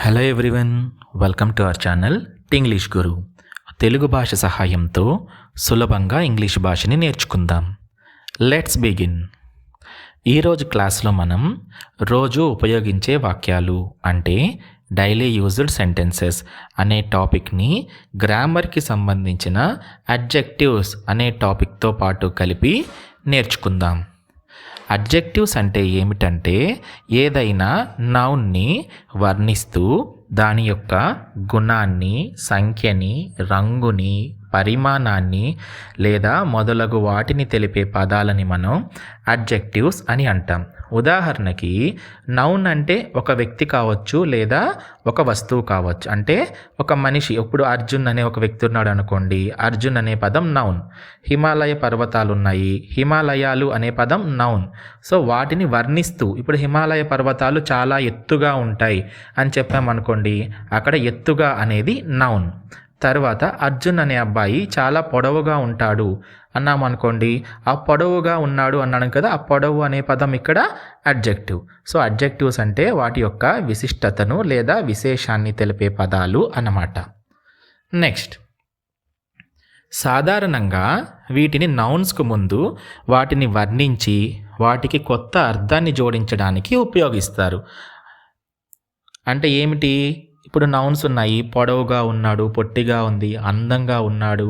Hello everyone, welcome to our channel English Guru. Telugu భాష సహాయంతో సులభంగా ఇంగ్లీష్ భాషని నేర్చుకుందాం. Let's begin. ఈరోజు క్లాస్లో మనం రోజు ఉపయోగించే వాక్యాలు అంటే డైలీ యూజ్డ్ సెంటెన్సెస్ అనే టాపిక్ని గ్రామర్కి సంబంధించిన అడ్జెక్టివ్స్ అనే టాపిక్తో పాటు కలిపి నేర్చుకుందాం. అడ్జెక్టివ్స్ అంటే ఏమిటంటే ఏదైనా నౌన్ని వర్ణిస్తూ దాని యొక్క గుణాన్ని, సంఖ్యని, రంగుని, పరిమాణాన్ని లేదా మొదలగు వాటిని తెలిపే పదాలని మనం అడ్జెక్టివ్స్ అని అంటాం. ఉదాహరణకి నౌన్ అంటే ఒక వ్యక్తి కావచ్చు లేదా ఒక వస్తువు కావచ్చు. అంటే ఒక మనిషి, ఇప్పుడు అర్జున్ అనే ఒక వ్యక్తి ఉన్నాడు అనుకోండి, అర్జున్ అనే పదం నౌన్. హిమాలయ పర్వతాలు ఉన్నాయి, హిమాలయాలు అనే పదం నౌన్. సో వాటిని వర్ణిస్తూ, ఇప్పుడు హిమాలయ పర్వతాలు చాలా ఎత్తుగా ఉంటాయి అని చెప్పామనుకోండి, అక్కడ ఎత్తుగా అనేది నౌన్. తర్వాత అర్జున్ అనే అబ్బాయి చాలా పొడవుగా ఉంటాడు అన్నామనుకోండి, ఆ పొడవుగా ఉన్నాడు అన్నాను కదా, ఆ పొడవు అనే పదం ఇక్కడ అడ్జెక్టివ్. సో అడ్జెక్టివ్స్ అంటే వాటి యొక్క విశిష్టతను లేదా విశేషాన్ని తెలిపే పదాలు అన్నమాట. నెక్స్ట్, సాధారణంగా వీటిని నౌన్స్కు ముందు వాటిని వర్ణించి వాటికి కొత్త అర్థాన్ని జోడించడానికి ఉపయోగిస్తారు. అంటే ఏమిటి? ఇప్పుడు నౌన్స్ ఉన్నాయి, పొడవుగా ఉన్నాడు, పొట్టిగా ఉంది, అందంగా ఉన్నాడు,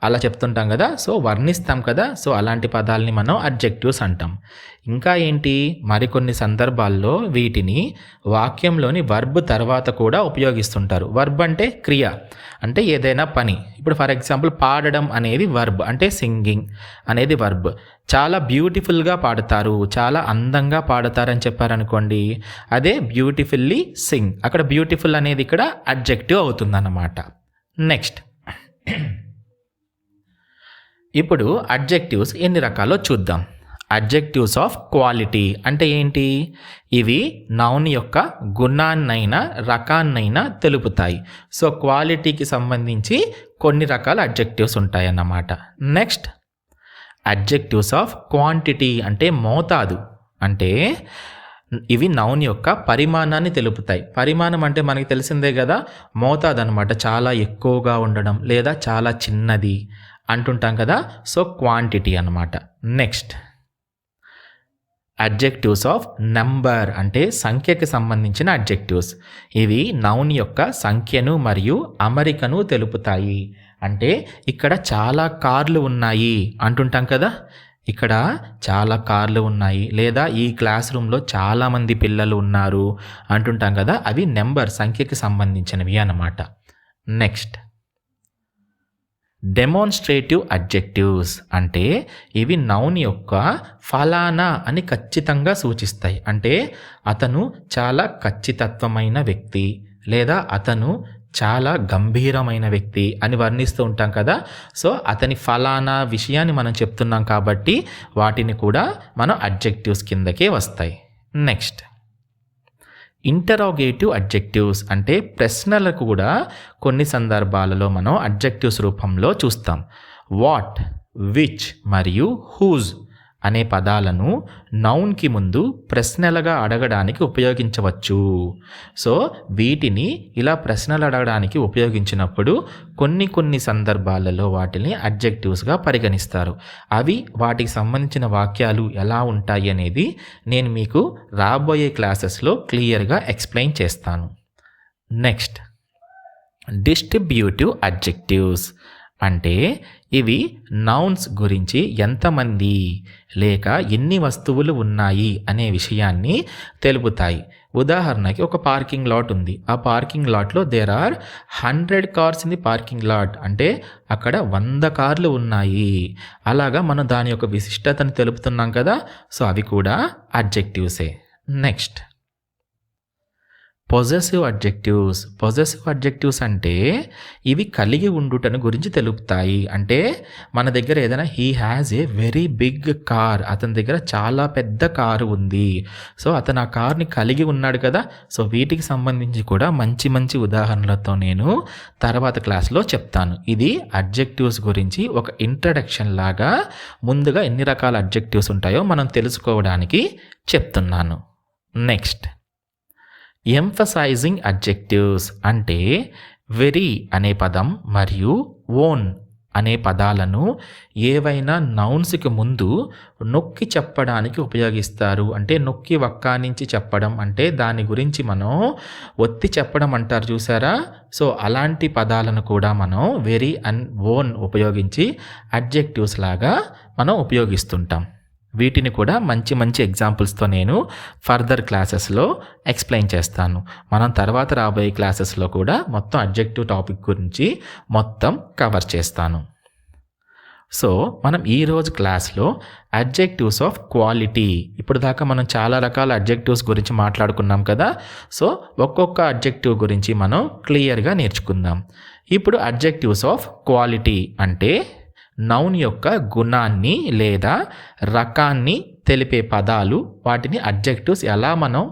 అలా చెప్తుంటాం కదా. సో వర్ణిస్తాం కదా, సో అలాంటి పదాలని మనం అడ్జెక్టివ్స్ అంటాం. ఇంకా ఏంటి, మరికొన్ని సందర్భాల్లో వీటిని వాక్యంలోని వర్బ్ తర్వాత కూడా ఉపయోగిస్తుంటారు. వర్బ్ అంటే క్రియ, అంటే ఏదైనా పని. ఇప్పుడు ఫర్ ఎగ్జాంపుల్ పాడడం అనేది వర్బ్, అంటే సింగింగ్ అనేది వర్బ్. చాలా బ్యూటిఫుల్గా పాడతారు, చాలా అందంగా పాడతారని చెప్పారనుకోండి, అదే బ్యూటిఫుల్లీ సింగ్. అక్కడ బ్యూటిఫుల్ అనేది ఇక్కడ అడ్జెక్టివ్ అవుతుందన్నమాట. నెక్స్ట్, ఇప్పుడు అడ్జెక్టివ్స్ ఎన్ని రకాలో చూద్దాం. అడ్జెక్టివ్స్ ఆఫ్ క్వాలిటీ అంటే ఏంటి? ఇవి నౌన్ యొక్క గుణాన్నైనా రకాన్నైనా తెలుపుతాయి. సో క్వాలిటీకి సంబంధించి కొన్ని రకాల అడ్జెక్టివ్స్ ఉంటాయన్నమాట. నెక్స్ట్, అడ్జెక్టివ్స్ ఆఫ్ క్వాంటిటీ అంటే మోతాదు. అంటే ఇవి నౌన్ యొక్క పరిమాణాన్ని తెలుపుతాయి. పరిమాణం అంటే మనకి తెలిసిందే కదా, మోతాదు అనమాట. చాలా ఎక్కువగా ఉండడం లేదా చాలా చిన్నది అంటుంటాం కదా, సో క్వాంటిటీ అన్నమాట. నెక్స్ట్, అడ్జెక్టివ్స్ ఆఫ్ నెంబర్ అంటే సంఖ్యకి సంబంధించిన అడ్జెక్టివ్స్. ఇవి నౌన్ యొక్క సంఖ్యను మరియు అమరికను తెలుపుతాయి. అంటే ఇక్కడ చాలా కార్లు ఉన్నాయి అంటుంటాం కదా, ఇక్కడ చాలా కార్లు ఉన్నాయి, లేదా ఈ క్లాస్ రూమ్లో చాలామంది పిల్లలు ఉన్నారు అంటుంటాం కదా, అవి నెంబర్, సంఖ్యకి సంబంధించినవి అన్నమాట. నెక్స్ట్, డెమాన్స్ట్రేటివ్ అడ్జెక్టివ్స్ అంటే ఇవి నౌన్ యొక్క ఫలానా అని ఖచ్చితంగా సూచిస్తాయి. అంటే అతను చాలా ఖచ్చితత్వమైన వ్యక్తి లేదా అతను చాలా గంభీరమైన వ్యక్తి అని వర్ణిస్తూ ఉంటాం కదా. సో అతని ఫలానా విషయాన్ని మనం చెప్తున్నాం కాబట్టి వాటిని కూడా మనం అడ్జెక్టివ్స్ కిందకే వస్తాయి. నెక్స్ట్, ఇంటరాగేటివ్ అడ్జెక్టివ్స్ అంటే ప్రశ్నలకు కూడా కొన్ని సందర్భాలలో మనం అడ్జెక్టివ్స్ రూపంలో చూస్తాం. వాట్, విచ్ మరియు హూజ్ అనే పదాలను నౌన్కి ముందు ప్రశ్నలుగా అడగడానికి ఉపయోగించవచ్చు. సో వీటిని ఇలా ప్రశ్నలు అడగడానికి ఉపయోగించినప్పుడు కొన్ని సందర్భాలలో వాటిని అడ్జెక్టివ్స్గా పరిగణిస్తారు. అవి వాటికి సంబంధించిన వాక్యాలు ఎలా ఉంటాయి అనేది నేను మీకు రాబోయే క్లాసెస్లో క్లియర్గా ఎక్స్ప్లెయిన్ చేస్తాను. నెక్స్ట్, డిస్ట్రిబ్యూటివ్ అడ్జెక్టివ్స్ అంటే ఇవి నౌన్స్ గురించి ఎంతమంది లేక ఎన్ని వస్తువులు ఉన్నాయి అనే విషయాన్ని తెలుపుతాయి. ఉదాహరణకి ఒక పార్కింగ్ లాట్ ఉంది, ఆ పార్కింగ్ లాట్లో there are 100 cars in the parking lot, అంటే అక్కడ 100 కార్లు ఉన్నాయి. అలాగా మనం దాని యొక్క విశిష్టతను తెలుపుతున్నాం కదా, సో అవి కూడా అడ్జెక్టివ్సే. నెక్స్ట్, పొజెసివ్ అడ్జెక్టివ్స్ అంటే ఇవి కలిగి ఉండుటను గురించి తెలుపుతాయి. అంటే మన దగ్గర ఏదైనా he has a very big car, అతని దగ్గర చాలా పెద్ద కారు ఉంది, సో అతను ఆ కార్ని కలిగి ఉన్నాడు కదా. సో వీటికి సంబంధించి కూడా మంచి ఉదాహరణలతో నేను తర్వాత క్లాస్లో చెప్తాను. ఇది అడ్జెక్టివ్స్ గురించి ఒక ఇంట్రడక్షన్ లాగా ముందుగా ఎన్ని రకాల అడ్జెక్టివ్స్ ఉంటాయో మనం తెలుసుకోవడానికి చెప్తున్నాను. నెక్స్ట్, ఎంఫసైజింగ్ అడ్జెక్టివ్స్ అంటే వెరీ అనే పదం మరియు ఓన్ అనే పదాలను ఏవైనా నౌన్స్కి ముందు నొక్కి చెప్పడానికి ఉపయోగిస్తారు. అంటే నొక్కి వక్కానించి చెప్పడం అంటే దాని గురించి మనం ఒత్తి చెప్పడం అంటారు చూసారా. సో అలాంటి పదాలను కూడా మనం వెరీ అండ్ ఓన్ ఉపయోగించి అడ్జెక్టివ్స్ లాగా మనం ఉపయోగిస్తుంటాం. వీటిని కూడా మంచి మంచి ఎగ్జాంపుల్స్తో నేను ఫర్దర్ క్లాసెస్లో ఎక్స్ప్లెయిన్ చేస్తాను. మనం తర్వాత రాబోయే క్లాసెస్లో కూడా మొత్తం అడ్జెక్టివ్ టాపిక్ గురించి మొత్తం కవర్ చేస్తాను. సో మనం ఈరోజు క్లాస్లో అడ్జెక్టివ్స్ ఆఫ్ క్వాలిటీ, ఇప్పుడు దాకా మనం చాలా రకాల అడ్జెక్టివ్స్ గురించి మాట్లాడుకున్నాం కదా. సో ఒక్కొక్క అడ్జెక్టివ్ గురించి మనం క్లియర్గా నేర్చుకుందాం. ఇప్పుడు అడ్జెక్టివ్స్ ఆఫ్ క్వాలిటీ అంటే నౌన్ యొక్క గుణాన్ని లేదా రకాన్ని తెలిపే పదాలు, వాటిని అడ్జెక్టివ్స్ ఎలా మనం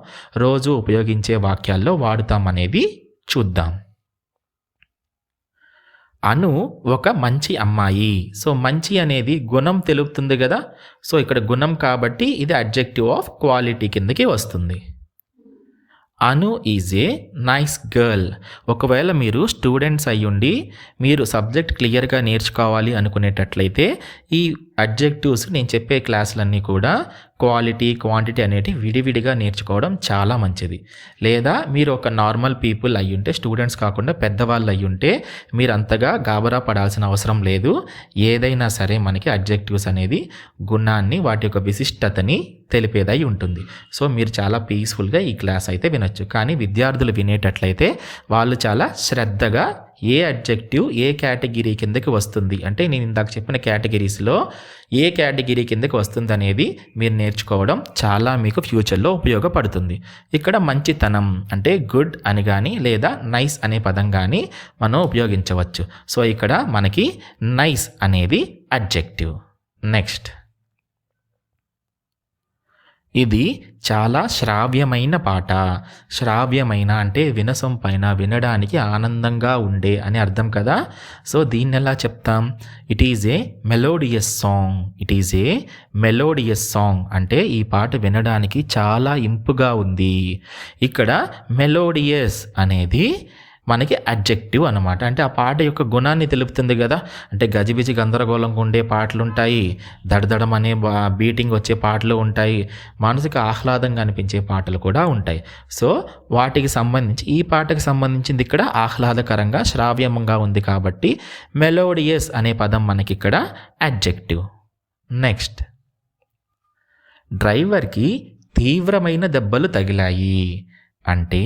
రోజు ఉపయోగించే వాక్యాల్లో వాడుతామనేది చూద్దాం. అను ఒక మంచి అమ్మాయి. సో మంచి అనేది గుణం తెలుపుతుంది కదా. సో ఇక్కడ గుణం కాబట్టి ఇది అడ్జెక్టివ్ ఆఫ్ క్వాలిటీ కిందకి వస్తుంది. అను ఈజ్ ఏ నైస్ గర్ల్. ఒకవేళ మీరు స్టూడెంట్స్ అయ్యుండి మీరు సబ్జెక్ట్ క్లియర్గా నేర్చుకోవాలి అనుకునేటట్లయితే ఈ అడ్జెక్టివ్స్ నేను చెప్పే క్లాసులన్నీ కూడా క్వాలిటీ క్వాంటిటీ అనేటివి విడివిడిగా నేర్చుకోవడం చాలా మంచిది. లేదా మీరు ఒక నార్మల్ పీపుల్ అయ్యుంటే, స్టూడెంట్స్ కాకుండా పెద్దవాళ్ళు అయ్యుంటే మీరు అంతగా గాబరా పడాల్సిన అవసరం లేదు. ఏదైనా సరే మనకి అడ్జెక్టివ్స్ అనేది గుణాన్ని, వాటి యొక్క విశిష్టతని తెలిపేదై ఉంటుంది. సో మీరు చాలా పీస్ఫుల్గా ఈ క్లాస్ అయితే వినొచ్చు. కానీ విద్యార్థులు వినేటట్లయితే వాళ్ళు చాలా శ్రద్ధగా ఏ అడ్జెక్టివ్ ఏ కేటగిరీ కిందకి వస్తుంది, అంటే నేను ఇందాక చెప్పిన కేటగిరీస్లో ఏ కేటగిరీ కిందకి వస్తుంది అనేది మీరు నేర్చుకోవడం చాలా మీకు ఫ్యూచర్లో ఉపయోగపడుతుంది. ఇక్కడ మంచితనం అంటే గుడ్ అని కానీ లేదా నైస్ అనే పదం కానీ మనం ఉపయోగించవచ్చు. సో ఇక్కడ మనకి నైస్ అనేది అడ్జెక్టివ్. నెక్స్ట్, ఇది చాలా శ్రావ్యమైన పాట. శ్రావ్యమైన అంటే వినసొంపైన, వినడానికి ఆనందంగా ఉండే అని అర్థం కదా. సో దీన్ని ఎలా చెప్తాం? It is a melodious song. It is a melodious song అంటే ఈ పాట వినడానికి చాలా ఇంపుగా ఉంది. ఇక్కడ మెలోడియస్ అనేది మనకి అడ్జెక్టివ్ అనమాట. అంటే ఆ పాట యొక్క గుణాన్ని తెలుపుతుంది కదా. అంటే గజిబిజి గందరగోళంగా ఉండే పాటలు ఉంటాయి, దడదడం అనే బీటింగ్ వచ్చే పాటలు ఉంటాయి, మనసుకు ఆహ్లాదంగా అనిపించే పాటలు కూడా ఉంటాయి. సో వాటికి సంబంధించి ఈ పాటకి సంబంధించింది ఇక్కడ ఆహ్లాదకరంగా శ్రావ్యంగా ఉంది కాబట్టి మెలోడియస్ అనే పదం మనకి ఇక్కడ అడ్జెక్టివ్. నెక్స్ట్, డ్రైవర్కి తీవ్రమైన దెబ్బలు తగిలాయి అంటే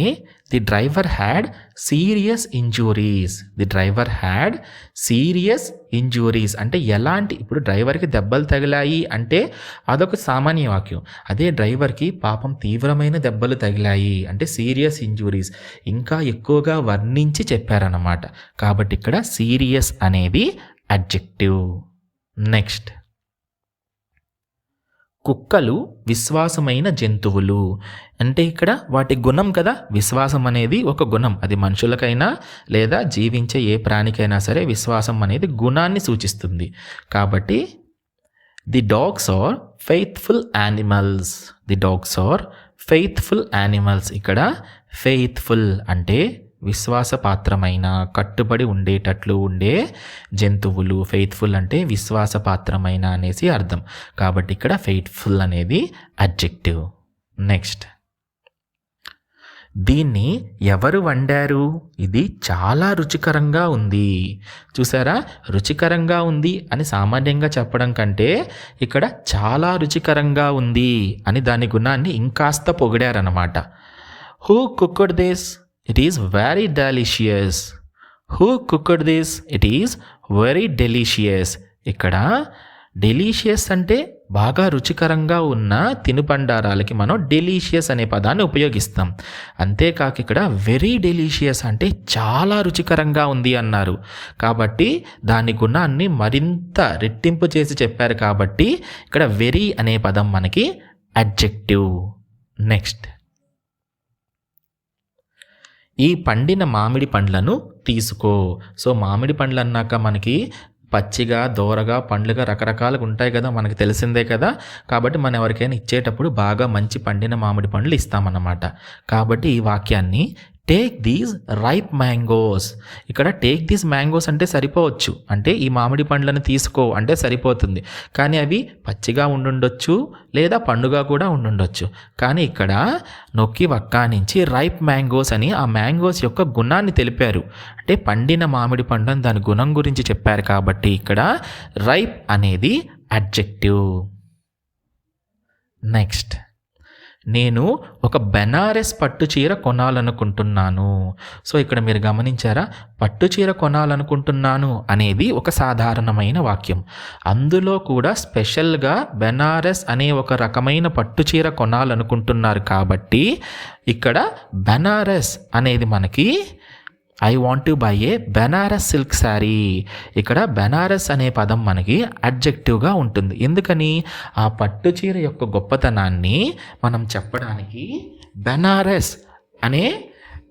the driver had serious injuries. The driver had serious injuries అంటే ఎలాంటి, ఇప్పుడు డ్రైవర్కి దెబ్బలు తగిలాయి అంటే అదొక సామాన్య వాక్యం. అదే డ్రైవర్కి పాపం తీవ్రమైన దెబ్బలు తగిలాయి అంటే సీరియస్ ఇంజురీస్, ఇంకా ఎక్కువగా వర్ణించి చెప్పారన్నమాట. కాబట్టి ఇక్కడ సీరియస్ అనేది అడ్జెక్టివ్. నెక్స్ట్, కుక్కలు విశ్వాసమైన జంతువులు అంటే ఇక్కడ వాటి గుణం కదా. విశ్వాసం అనేది ఒక గుణం, అది మనుషులకైనా లేదా జీవించే ఏ ప్రాణికైనా సరే విశ్వాసం అనేది గుణాన్ని సూచిస్తుంది. కాబట్టి the dogs are faithful animals. The dogs are faithful animals. ఇక్కడ ఫెయిత్ఫుల్ అంటే విశ్వాసపాత్రమైన, కట్టుబడి ఉండేటట్లు ఉండే జంతువులు. ఫెయిత్ఫుల్ అంటే విశ్వాసపాత్రమైన అనేసి అర్థం. కాబట్టి ఇక్కడ ఫెయిత్ఫుల్ అనేది అడ్జెక్టివ్. నెక్స్ట్, దీన్ని ఎవరు వండారు? ఇది చాలా రుచికరంగా ఉంది. చూసారా, రుచికరంగా ఉంది అని సామాన్యంగా చెప్పడం కంటే ఇక్కడ చాలా రుచికరంగా ఉంది అని దాని గుణాన్ని ఇంకాస్త పొగిడారన్నమాట. Who cooked this? It is very delicious. Who cooked this? It is very delicious. ఇక్కడ డెలీషియస్ అంటే బాగా రుచికరంగా ఉన్న తినుబండారాలకి మనం డెలీషియస్ అనే పదాన్ని ఉపయోగిస్తాం. అంతేకాక ఇక్కడ వెరీ డెలీషియస్ అంటే చాలా రుచికరంగా ఉంది అన్నారు. కాబట్టి దాని గుణాన్ని మరింత రెట్టింపు చేసి చెప్పారు కాబట్టి ఇక్కడ వెరీ అనే పదం మనకి అడ్జెక్టివ్. నెక్స్ట్, ఈ పండిన మామిడి పండ్లను తీసుకో. సో మామిడి పండ్లు అన్నాక మనకి పచ్చిగా, దోరగా, పండ్లుగా రకరకాలుగా ఉంటాయి కదా, మనకు తెలిసిందే కదా. కాబట్టి మనం ఎవరికైనా ఇచ్చేటప్పుడు బాగా మంచి పండిన మామిడి పండ్లు ఇస్తామన్నమాట. కాబట్టి ఈ వాక్యాన్ని టేక్ దీస్ రైప్ మ్యాంగోస్, ఇక్కడ టేక్ దీస్ మ్యాంగోస్ అంటే సరిపోవచ్చు, అంటే ఈ మామిడి పండ్లను తీసుకో అంటే సరిపోతుంది. కానీ అవి పచ్చిగా ఉండుండొచ్చు లేదా పండుగ కూడా ఉండుండొచ్చు. కానీ ఇక్కడ నొక్కి వక్కానించి రైప్ మ్యాంగోస్ అని ఆ మ్యాంగోస్ యొక్క గుణాన్ని తెలిపారు. అంటే పండిన మామిడి పండు అని దాని గుణం గురించి చెప్పారు. కాబట్టి ఇక్కడ రైప్ అనేది అడ్జెక్టివ్. నెక్స్ట్, నేను ఒక బెనారస్ పట్టు చీర కొనాలనుకుంటున్నాను. సో ఇక్కడ మీరు గమనించారా, పట్టు చీర కొనాలనుకుంటున్నాను అనేది ఒక సాధారణమైన వాక్యం. అందులో కూడా స్పెషల్గా బెనారస్ అనే ఒక రకమైన పట్టు చీర కొనాలనుకుంటున్నారు. కాబట్టి ఇక్కడ బెనారస్ అనేది మనకి I want to buy a Banaras silk sari. ఇక్కడ బెనారస్ అనే పదం మనకి అడ్జెక్టివ్గా ఉంటుంది. ఎందుకని? ఆ పట్టు చీర యొక్క గొప్పతనాన్ని మనం చెప్పడానికి బెనారస్ అనే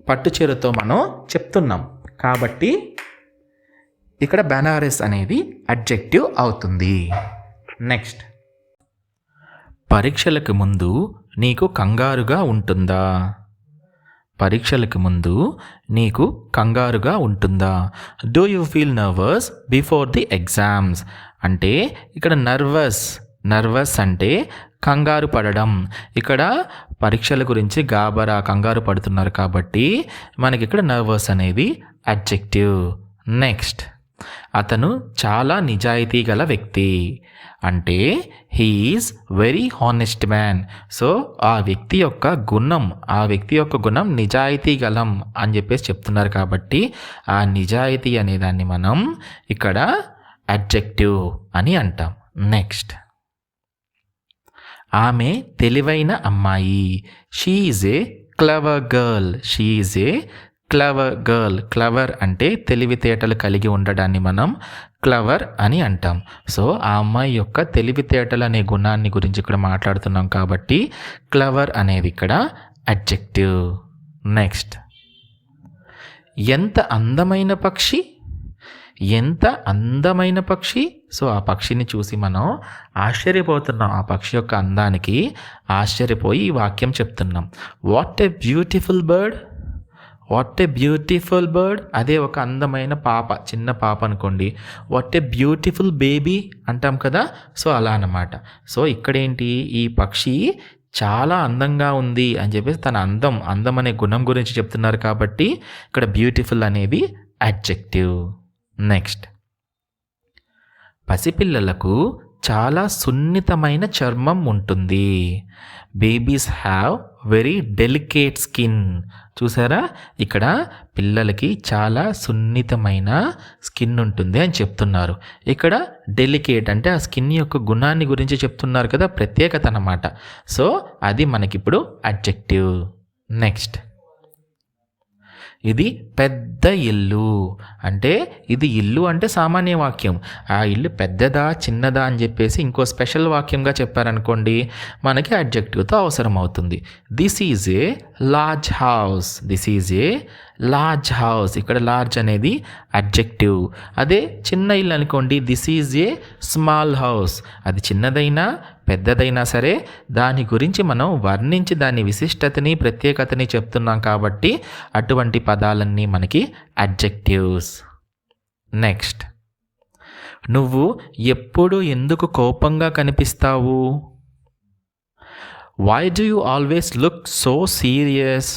పట్టు చీరతో మనం చెప్తున్నాం. కాబట్టి ఇక్కడ బెనారస్ అనేది అడ్జెక్టివ్ అవుతుంది. నెక్స్ట్, పరీక్షలకు ముందు నీకు కంగారుగా ఉంటుందా? పరీక్షలకు ముందు నీకు కంగారుగా ఉంటుందా? Do you feel nervous before the exams? అంటే ఇక్కడ నర్వస్ అంటే కంగారు పడడం. ఇక్కడ పరీక్షల గురించి కంగారు పడుతున్నారు కాబట్టి మనకి ఇక్కడ నర్వస్ అనేది అడ్జెక్టివ్. నెక్స్ట్, అతను చాలా నిజాయితీ గల వ్యక్తి. అంటే he is very honest man. So ఆ వ్యక్తి యొక్క గుణం నిజాయితీ గలం అని చెప్పేసి చెప్తున్నారు. కాబట్టి ఆ నిజాయితీ అనే దాన్ని మనం ఇక్కడ అడ్జెక్టివ్ అని అంటాం. నెక్స్ట్, ఆమె తెలివైన అమ్మాయి. She is a clever girl. Clever అంటే తెలివితేటలు కలిగి ఉండడాన్ని మనం క్లవర్ అని అంటాం. సో ఆ అమ్మాయి యొక్క తెలివితేటలు అనే గుణాన్ని గురించి ఇక్కడ మాట్లాడుతున్నాం కాబట్టి క్లవర్ అనేది ఇక్కడ అడ్జెక్టివ్. నెక్స్ట్, ఎంత అందమైన పక్షి. సో ఆ పక్షిని చూసి మనం ఆశ్చర్యపోతున్నాం. ఆ పక్షి యొక్క అందానికి ఆశ్చర్యపోయి ఈ వాక్యం చెప్తున్నాం. What a beautiful bird. అదే ఒక అందమైన పాప, చిన్న పాప అనుకోండి, వాట్ ఏ బ్యూటిఫుల్ బేబీ అంటాం కదా. సో అలా అన్నమాట. సో ఇక్కడేంటి, ఈ పక్షి చాలా అందంగా ఉంది అని చెప్పేసి తన అందం అనే గుణం గురించి చెప్తున్నారు. కాబట్టి ఇక్కడ బ్యూటిఫుల్ అనేది అడ్జెక్టివ్. నెక్స్ట్, పసిపిల్లలకు చాలా సున్నితమైన చర్మం ఉంటుంది. Babies have very delicate skin. చూసారా, ఇక్కడ పిల్లలకి చాలా సున్నితమైన స్కిన్ ఉంటుంది అని చెప్తున్నారు. ఇక్కడ డెలికేట్ అంటే ఆ స్కిన్ యొక్క గుణాన్ని గురించి చెప్తున్నారు కదా, ప్రత్యేకత అన్నమాట. సో అది మనకిప్పుడు అడ్జెక్టివ్. నెక్స్ట్, ఇది పెద్ద ఇల్లు. అంటే ఇది ఇల్లు అంటే సామాన్య వాక్యం. ఆ ఇల్లు పెద్దదా చిన్నదా అని చెప్పేసి ఇంకో స్పెషల్ వాక్యంగా చెప్పారనుకోండి, మనకి అడ్జెక్టివ్తో అవసరం అవుతుంది. This is a large house. ఇక్కడ లార్జ్ అనేది అడ్జెక్టివ్. అదే చిన్న ఇల్లు అనుకోండి, this is a small house. అది చిన్నదైనా పెద్దదైనా సరే దాని గురించి మనం వర్ణించి దాని విశిష్టతని ప్రత్యేకతని చెప్తున్నాం. కాబట్టి అటువంటి పదాలన్నీ మనకి అడ్జెక్టివ్స్. నెక్స్ట్, నువ్వు ఎప్పుడు ఎందుకు కోపంగా కనిపిస్తావు? Why do you always look so serious?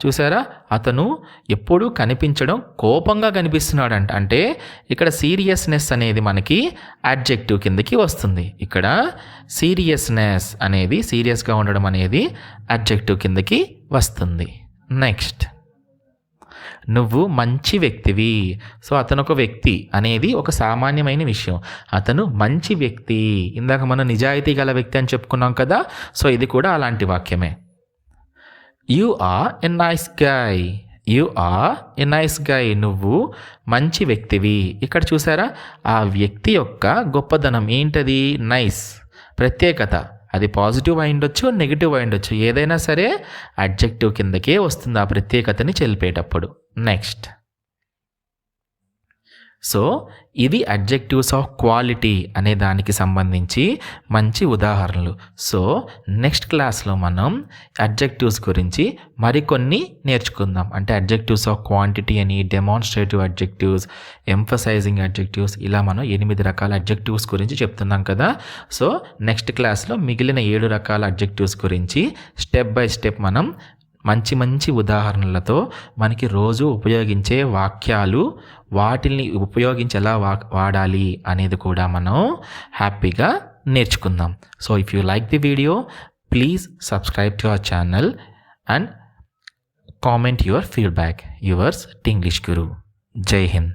చూసారా, అతను ఎప్పుడూ కనిపించడం కోపంగా కనిపిస్తున్నాడంట. అంటే ఇక్కడ సీరియస్నెస్ అనేది మనకి అడ్జెక్టివ్ కిందకి వస్తుంది. ఇక్కడ సీరియస్నెస్ అనేది, సీరియస్గా ఉండడం అనేది అడ్జెక్టివ్ కిందకి వస్తుంది. నెక్స్ట్, నువ్వు మంచి వ్యక్తివి. సో అతను ఒక వ్యక్తి అనేది ఒక సామాన్యమైన విషయం. అతను మంచి వ్యక్తి. ఇందాక మనం నిజాయితీ గల వ్యక్తి అని చెప్పుకున్నాం కదా. సో ఇది కూడా అలాంటి వాక్యమే. You are a nice guy. నువ్వు మంచి వ్యక్తివి. ఇక్కడ చూసారా, ఆ వ్యక్తి యొక్క గొప్పదనం ఏంటది? నైస్, ప్రత్యేకత. అది పాజిటివ్ అయి ఉండొచ్చు, నెగిటివ్ అయి ఉండొచ్చు, ఏదైనా సరే అడ్జెక్టివ్ కిందకే వస్తుంది ఆ ప్రత్యేకతని తెలిపేటప్పుడు. నెక్స్ట్. సో ఇవి అడ్జెక్టివ్స్ ఆఫ్ క్వాలిటీ అనే దానికి సంబంధించి మంచి ఉదాహరణలు. సో నెక్స్ట్ క్లాస్లో మనం అడ్జెక్టివ్స్ గురించి మరికొన్ని నేర్చుకుందాం. అంటే అడ్జెక్టివ్స్ ఆఫ్ క్వాంటిటీ అని, డెమాన్స్ట్రేటివ్ అడ్జెక్టివ్స్, ఎంఫసైజింగ్ అడ్జెక్టివ్స్, ఇలా మనం 8 రకాల అడ్జెక్టివ్స్ గురించి చెప్తున్నాం కదా. సో నెక్స్ట్ క్లాస్లో మిగిలిన 7 రకాల అడ్జెక్టివ్స్ గురించి స్టెప్ బై స్టెప్ మనం మంచి మంచి ఉదాహరణలతో మనకి రోజు ఉపయోగించే వాక్యాలు, వాటిని ఉపయోగించి ఎలా వాడాలి అనేది కూడా మనం హ్యాపీగా నేర్చుకుందాం. So if you like the video, please subscribe to our channel and comment your feedback. Yours Tinglish Guru. Jai Hind.